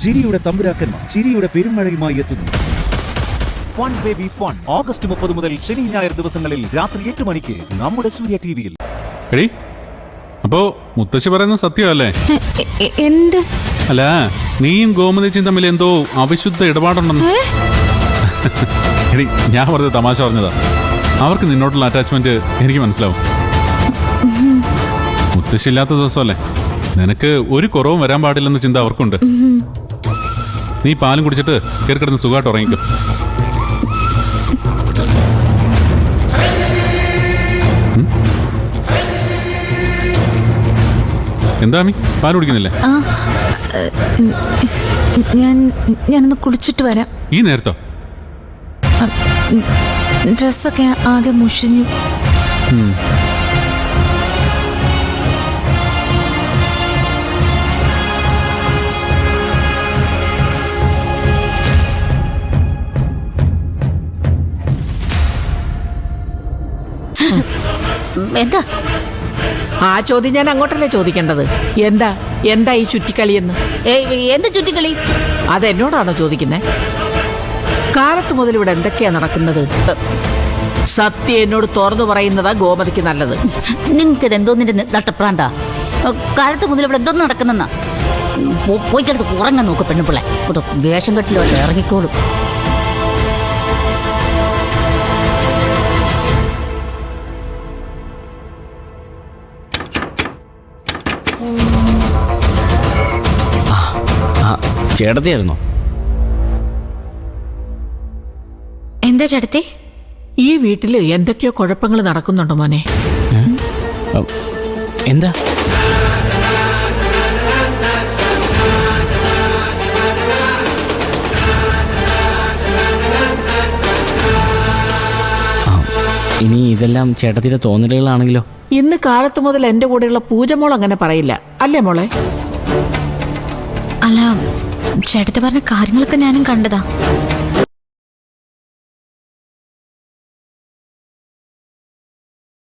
ചിരിയുടെ തമ്പുരാക്കന്മാർ ചിരിയുടെ പെരുമഴയുമായി എത്തുന്നു. ഫൺ ബേബി ഫൺ ഓഗസ്റ്റ് 30 മുതൽ ശനി ഞായർ ദിവസങ്ങളിൽ രാത്രി 8 മണിക്ക് നമ്മുടെ സൂര്യ ടിവിയിൽ. എടി, അപ്പോ മുത്തശ്ശി പറയുന്നത് സത്യമല്ലേ? എന്ത്? അല്ല, നീയും ഗോമതിച്ചും തമ്മിൽ എന്തോ അവിശുദ്ധ ഇടപാടുണ്ടെന്ന്. എടി, ഞാൻ പറഞ്ഞത് തമാശ പറഞ്ഞതാ. അവർക്ക് നിന്നോട്ടുള്ള അറ്റാച്ച്മെന്റ് എനിക്ക് മനസ്സിലാവും. മുത്തശ്ശി ഇല്ലാത്ത ദിവസമല്ലേ, നിനക്ക് ഒരു കുറവും വരാൻ പാടില്ലെന്ന ചിന്ത അവർക്കുണ്ട്. നീ പാലും കുടിച്ചിട്ട് കയറി കിടന്ന് സുഖമായിട്ട് ഉറങ്ങിക്കും. എന്താ മീ, പാല് കുടിക്കുന്നില്ലേ? ഞാനൊന്ന് കുളിച്ചിട്ട് വരാം. ഈ നേരത്തോ? ഡ്രസ്സൊക്കെ ആകെ മുഷിഞ്ഞു. എന്താ ആ ചോദ്യം ഞാൻ അങ്ങോട്ടല്ലേ ചോദിക്കേണ്ടത്? എന്താ ഈ ചുറ്റിക്കളിയെന്ന്? എന്ത് ചുറ്റിക്കളി? അതെന്നോടാണോ ചോദിക്കുന്നത്? കാലത്ത് മുതൽ ഇവിടെ എന്തൊക്കെയാ നടക്കുന്നത്? സത്യം എന്നോട് തുറന്നു പറയുന്നതാ ഗോമതിക്ക് നല്ലത്. നിങ്ങൾക്ക് ഇതെന്തോന്നിന്റെ നട്ടപ്രാന്താ? കാലത്ത് മുതൽ ഇവിടെ എന്തോന്ന് നടക്കുന്നെന്നാ? പോയിക്കെടുത്ത് ഉറങ്ങാൻ നോക്ക് പെണ്ണുപിള്ളെ. വേഷം കെട്ടിലോ ഇറങ്ങിക്കോളും. ചേട്ടത്തിയായിരുന്നോ? എന്താ ചേട്ടത്തി? ഈ വീട്ടില് എന്തൊക്കെയോ കുഴപ്പങ്ങൾ നടക്കുന്നുണ്ടോ മോനെ? എന്താ? ഇനി ഇതെല്ലാം ചേട്ടത്തിയുടെ തോന്നലുകളാണെങ്കിലോ? ഇന്ന് കാലത്ത് മുതൽ എന്റെ കൂടെയുള്ള പൂജമോൾ അങ്ങനെ പറയില്ല, അല്ലേ മോളെ? അല്ല, ചേട്ടത്തി പറഞ്ഞ കാര്യങ്ങളൊക്കെ ഞാനും കണ്ടതാ.